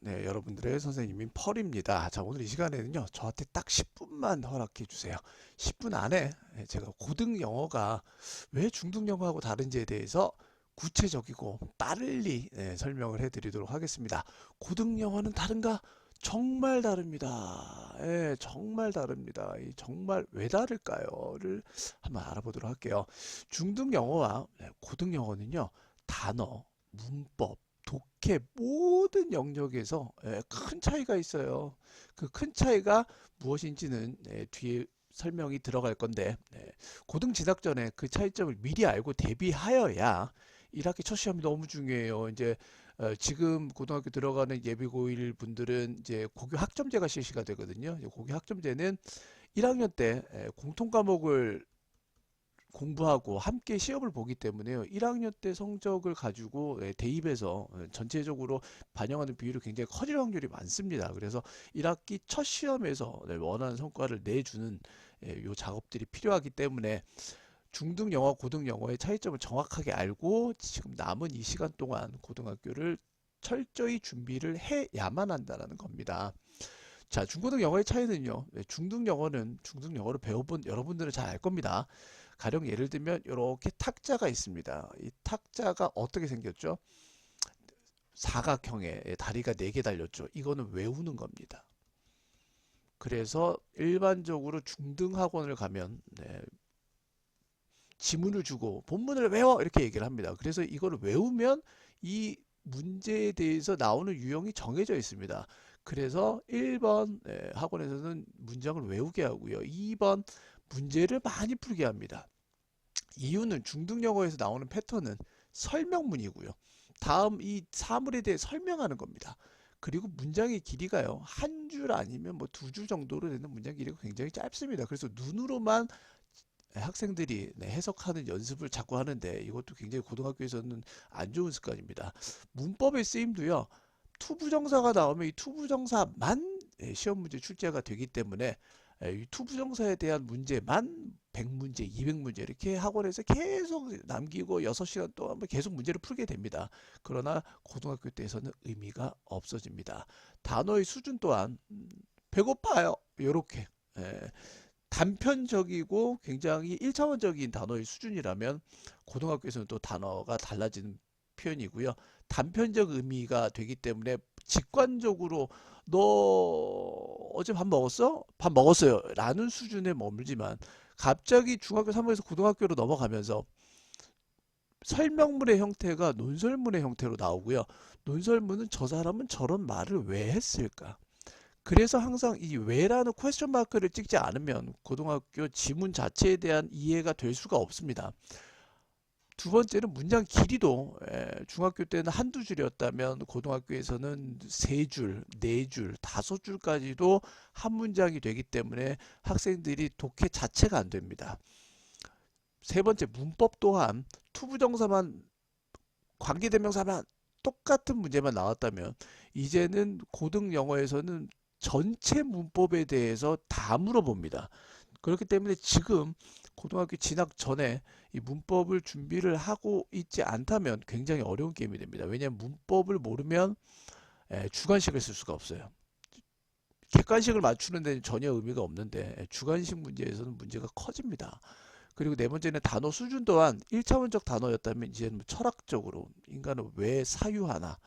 네, 여러분들의 선생님인 펄입니다. 자, 오늘 이 시간에는요, 저한테 딱 10분만 허락해 주세요. 10분 안에 제가 고등 영어가 왜 중등 영어하고 다른지에 대해서 구체적이고 빠르게 설명을 해 드리도록 하겠습니다. 고등 영어는 다른가? 정말 다릅니다. 예, 정말 다릅니다. 이 정말 왜 다를까요?를 한번 알아보도록 할게요. 중등 영어와 고등 영어는요, 단어, 문법, 독해 모든 영역에서 큰 차이가 있어요. 그 큰 차이가 무엇인지는 뒤에 설명이 들어갈 건데, 고등 진학 전에 그 차이점을 미리 알고 대비하여야 1학기 첫 시험이 너무 중요해요. 이제 지금 고등학교 들어가는 예비고1 분들은 이제 고교 학점제가 실시가 되거든요. 고교 학점제는 1학년 때 공통 과목을 공부하고 함께 시험을 보기 때문에요. 1학년 때 성적을 가지고 대입해서 전체적으로 반영하는 비율이 굉장히 커질 확률이 많습니다. 그래서 1학기 첫 시험에서 원하는 성과를 내주는 요 작업들이 필요하기 때문에 중등 영어, 고등 영어의 차이점을 정확하게 알고 지금 남은 이 시간 동안 고등학교를 철저히 준비를 해야만 한다는 겁니다. 자, 중고등 영어의 차이는요. 중등 영어는 중등 영어를 배워본 여러분들은 잘 알 겁니다. 가령 예를 들면 이렇게 탁자가 있습니다. 이 탁자가 어떻게 생겼죠? 사각형의 다리가 4개 달렸죠. 이거는 외우는 겁니다. 그래서 일반적으로 중등 학원을 가면 지문을 주고 본문을 외워 이렇게 얘기를 합니다. 그래서 이거를 외우면 이 문제에 대해서 나오는 유형이 정해져 있습니다. 그래서 1번 학원에서는 문장을 외우게 하고요. 2번 문제를 많이 풀게 합니다. 이유는 중등 영어에서 나오는 패턴은 설명문이고요. 다음 이 사물에 대해 설명하는 겁니다. 그리고 문장의 길이가요. 한 줄 아니면 뭐 2줄 정도로 되는 문장 길이가 굉장히 짧습니다. 그래서 눈으로만 학생들이 해석하는 연습을 자꾸 하는데 이것도 굉장히 고등학교에서는 안 좋은 습관입니다. 문법의 쓰임도요. 투부정사가 나오면 이 투부정사만 시험 문제 출제가 되기 때문에 이 투부정사에 대한 문제만 100문제, 200문제 이렇게 학원에서 계속 남기고 6시간 동안 계속 문제를 풀게 됩니다. 그러나 고등학교 때에서는 의미가 없어집니다. 단어의 수준 또한 배고파요. 이렇게 단편적이고 굉장히 1차원적인 단어의 수준이라면 고등학교에서는 또 단어가 달라지는 표현이고요. 단편적 의미가 되기 때문에 직관적으로 너 어제 밥 먹었어? 밥 먹었어요. 라는 수준에 머물지만 갑자기 중학교 3학년에서 고등학교로 넘어가면서 설명문의 형태가 논설문의 형태로 나오고요. 논설문은 저 사람은 저런 말을 왜 했을까? 그래서 항상 이 왜라는 퀘스천 마크를 찍지 않으면 고등학교 지문 자체에 대한 이해가 될 수가 없습니다. 두 번째는 문장 길이도 중학교 때는 한두 줄이었다면 고등학교에서는 3줄, 4줄, 5줄까지도 한 문장이 되기 때문에 학생들이 독해 자체가 안 됩니다. 세 번째 문법 또한 투부정사만 관계대명사만 똑같은 문제만 나왔다면 이제는 고등 영어에서는 전체 문법에 대해서 다 물어봅니다. 그렇기 때문에 지금 고등학교 진학 전에 이 문법을 준비를 하고 있지 않다면 굉장히 어려운 게임이 됩니다. 왜냐하면 문법을 모르면 주관식을 쓸 수가 없어요. 객관식을 맞추는 데는 전혀 의미가 없는데 주관식 문제에서는 문제가 커집니다. 그리고 네 번째는 단어 수준 또한 1차원적 단어였다면 이제는 철학적으로 인간은 왜 사유하나,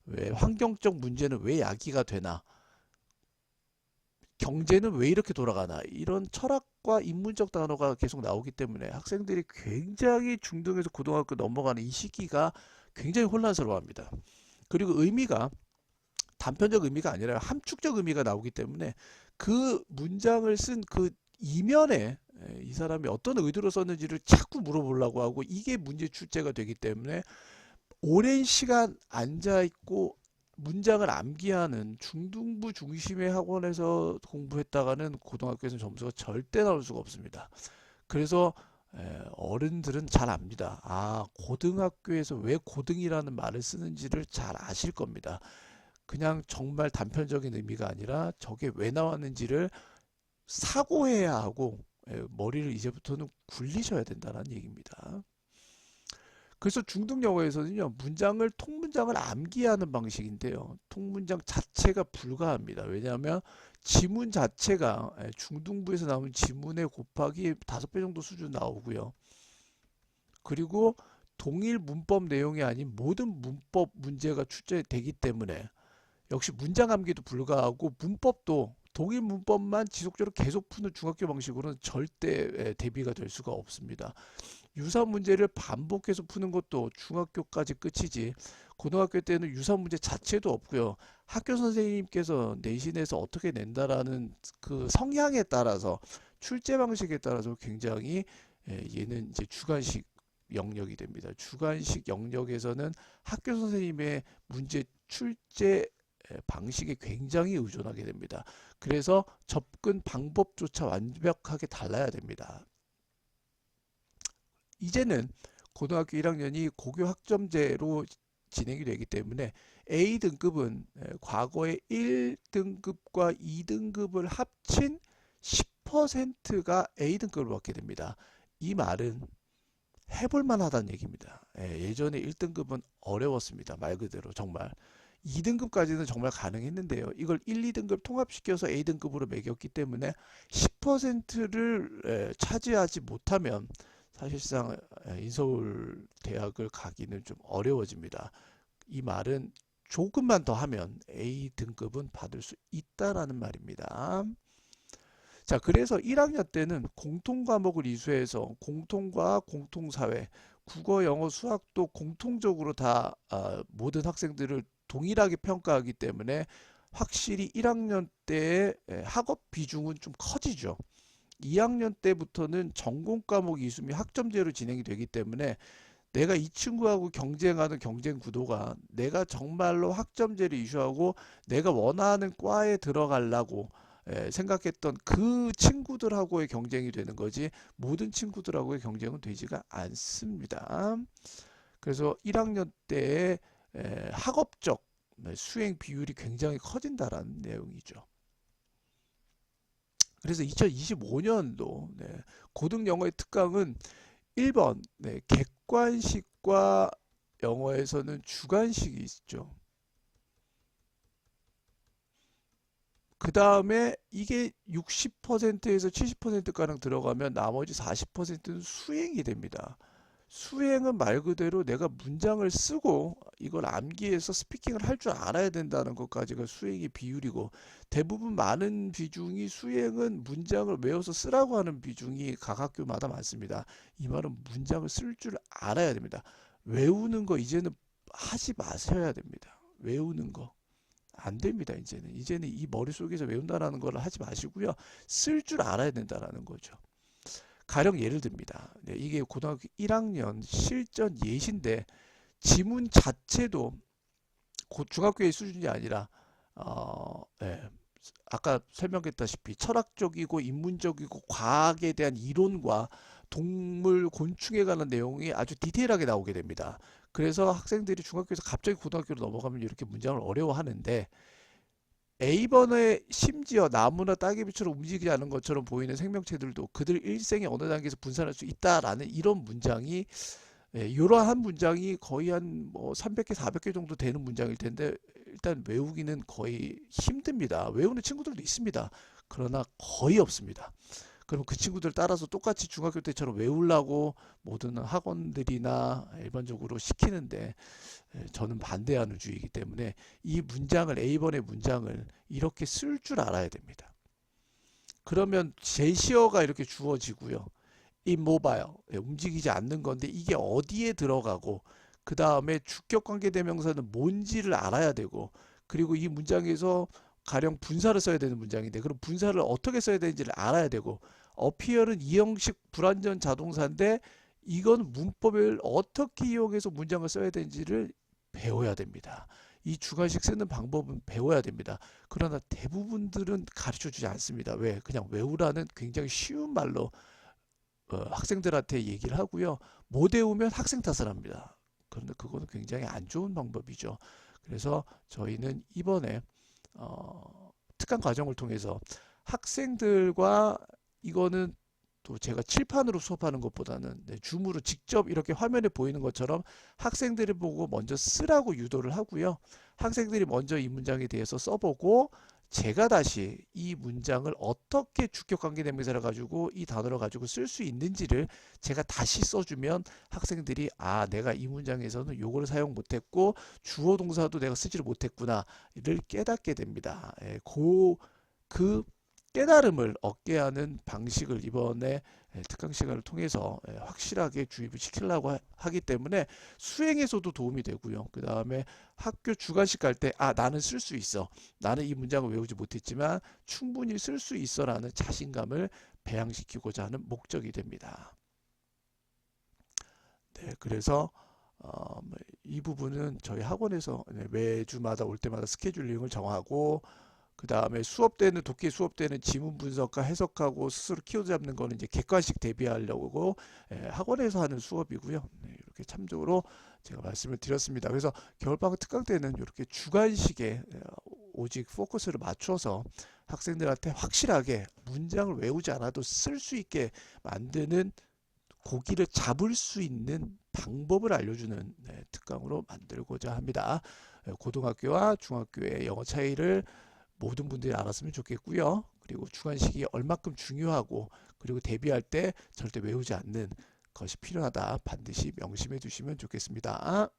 왜 환경적 문제는 왜 야기가 되나, 경제는 왜 이렇게 돌아가나 이런 철학과 인문적 단어가 계속 나오기 때문에 학생들이 굉장히 중등에서 고등학교 넘어가는 이 시기가 굉장히 혼란스러워합니다. 그리고 의미가 단편적 의미가 아니라 함축적 의미가 나오기 때문에 그 문장을 쓴 그 이면에 이 사람이 어떤 의도로 썼는지를 자꾸 물어보려고 하고 이게 문제 출제가 되기 때문에 오랜 시간 앉아 있고 문장을 암기하는 중등부 중심의 학원에서 공부했다가는 고등학교에서는 점수가 절대 나올 수가 없습니다. 그래서 어른들은 잘 압니다. 아, 고등학교에서 왜 고등이라는 말을 쓰는지를 잘 아실 겁니다. 그냥 정말 단편적인 의미가 아니라 저게 왜 나왔는지를 사고해야 하고 머리를 이제부터는 굴리셔야 된다는 얘기입니다. 그래서 중등 영어에서는요, 문장을 통문장을 암기하는 방식인데요. 통문장 자체가 불가합니다. 왜냐하면 지문 자체가 중등부에서 나온 지문의 곱하기 5배 정도 수준 나오고요. 그리고 동일 문법 내용이 아닌 모든 문법 문제가 출제되기 때문에 역시 문장 암기도 불가하고 문법도 동일 문법만 지속적으로 계속 푸는 중학교 방식으로는 절대 대비가 될 수가 없습니다. 유사 문제를 반복해서 푸는 것도 중학교까지 끝이지 고등학교 때는 유사 문제 자체도 없고요. 학교 선생님께서 내신에서 어떻게 낸다라는 그 성향에 따라서 출제 방식에 따라서 굉장히 얘는 이제 주관식 영역이 됩니다. 주관식 영역에서는 학교 선생님의 문제 출제 방식에 굉장히 의존하게 됩니다. 그래서 접근 방법조차 완벽하게 달라야 됩니다. 이제는 고등학교 1학년이 고교 학점제로 진행이 되기 때문에 A등급은 과거의 1등급과 2등급을 합친 10%가 A등급을 받게 됩니다. 이 말은 해볼 만하다는 얘기입니다. 예전에 1등급은 어려웠습니다. 말 그대로 정말. 2등급까지는 정말 가능했는데요. 이걸 1, 2등급 통합시켜서 A등급으로 매겼기 때문에 10%를 차지하지 못하면 사실상 인서울 대학을 가기는 좀 어려워집니다. 이 말은 조금만 더 하면 A등급은 받을 수 있다라는 말입니다. 자, 그래서 1학년 때는 공통과목을 이수해서 공통과학, 공통사회, 국어, 영어, 수학도 공통적으로 다 모든 학생들을 동일하게 평가하기 때문에 확실히 1학년 때의 학업 비중은 좀 커지죠. 2학년 때부터는 전공 과목 이수 및 학점제로 진행이 되기 때문에 내가 이 친구하고 경쟁하는 경쟁 구도가 내가 정말로 학점제를 이슈하고 내가 원하는 과에 들어가려고 생각했던 그 친구들하고의 경쟁이 되는 거지 모든 친구들하고의 경쟁은 되지가 않습니다. 그래서 1학년 때의 학업적 수행 비율이 굉장히 커진다라는 내용이죠. 그래서 2025년도 고등 영어의 특강은 1번 객관식과 영어에서는 주관식이 있죠. 그 다음에 이게 60%에서 70%가량 들어가면 나머지 40%는 수행이 됩니다. 수행은 말 그대로 내가 문장을 쓰고 이걸 암기해서 스피킹을 할 줄 알아야 된다는 것까지가 수행의 비율이고 대부분 많은 비중이 수행은 문장을 외워서 쓰라고 하는 비중이 각 학교마다 많습니다. 이 말은 문장을 쓸 줄 알아야 됩니다. 외우는 거 이제는 하지 마셔야 됩니다. 외우는 거. 안 됩니다. 이제는 이 머릿속에서 외운다라는 걸 하지 마시고요. 쓸 줄 알아야 된다라는 거죠. 가령 예를 듭니다. 이게 고등학교 1학년 실전 예시인데 지문 자체도 중학교의 수준이 아니라 아까 설명했다시피 철학적이고 인문적이고 과학에 대한 이론과 동물, 곤충에 관한 내용이 아주 디테일하게 나오게 됩니다. 그래서 학생들이 중학교에서 갑자기 고등학교로 넘어가면 이렇게 문장을 어려워하는데 A번에 심지어 나무나 따개비처럼 움직이지 않은 것처럼 보이는 생명체들도 그들 일생의 어느 단계에서 분산할 수 있다라는 이런 문장이 이러한 문장이 거의 한 뭐 300개, 400개 정도 되는 문장일 텐데 일단 외우기는 거의 힘듭니다. 외우는 친구들도 있습니다. 그러나 거의 없습니다. 그럼 그 친구들 따라서 똑같이 중학교 때처럼 외우려고 모든 학원들이나 일반적으로 시키는데 저는 반대하는 주의이기 때문에 이 문장을 A번의 문장을 이렇게 쓸 줄 알아야 됩니다. 그러면 제시어가 이렇게 주어지고요. immobile 움직이지 않는 건데 이게 어디에 들어가고 그 다음에 주격 관계대명사는 뭔지를 알아야 되고 그리고 이 문장에서 가령 분사를 써야 되는 문장인데 그럼 분사를 어떻게 써야 되는지를 알아야 되고 appear은 이형식 불완전 자동사인데 이건 문법을 어떻게 이용해서 문장을 써야 되는지를 배워야 됩니다. 이 주관식 쓰는 방법은 배워야 됩니다. 그러나 대부분들은 가르쳐주지 않습니다. 왜? 그냥 외우라는 굉장히 쉬운 말로 학생들한테 얘기를 하고요. 못 외우면 학생 탓을 합니다. 그런데 그거는 굉장히 안 좋은 방법이죠. 그래서 저희는 이번에 특강 과정을 통해서 학생들과 이거는 또 제가 칠판으로 수업하는 것보다는 줌으로 직접 이렇게 화면에 보이는 것처럼 학생들을 보고 먼저 쓰라고 유도를 하고요. 학생들이 먼저 이 문장에 대해서 써보고 제가 다시 이 문장을 어떻게 주격관계대명사를 가지고 이 단어를 가지고 쓸 수 있는지를 제가 다시 써주면 학생들이 아 내가 이 문장에서는 요거를 사용 못했고 주어 동사도 내가 쓰지를 못했구나를 깨닫게 됩니다. 그 깨달음을 얻게 하는 방식을 이번에 특강 시간을 통해서 확실하게 주입을 시키려고 하기 때문에 수행에서도 도움이 되고요. 그 다음에 학교 주관식 갈 때 아 나는 쓸 수 있어. 나는 이 문장을 외우지 못했지만 충분히 쓸 수 있어 라는 자신감을 배양시키고자 하는 목적이 됩니다. 네, 그래서 이 부분은 저희 학원에서 매주마다 올 때마다 스케줄링을 정하고 그 다음에 수업 때는 독해 수업 때는 지문 분석과 해석하고 스스로 키워드 잡는 거는 이제 객관식 대비하려고 학원에서 하는 수업이고요. 네, 이렇게 참조로 제가 말씀을 드렸습니다. 그래서 겨울방학 특강 때는 이렇게 주관식에 오직 포커스를 맞춰서 학생들한테 확실하게 문장을 외우지 않아도 쓸 수 있게 만드는 고기를 잡을 수 있는 방법을 알려주는 특강으로 만들고자 합니다. 고등학교와 중학교의 영어 차이를 모든 분들이 알았으면 좋겠고요. 그리고 주관식이 얼마큼 중요하고 그리고 대비할 때 절대 외우지 않는 것이 필요하다. 반드시 명심해 두시면 좋겠습니다.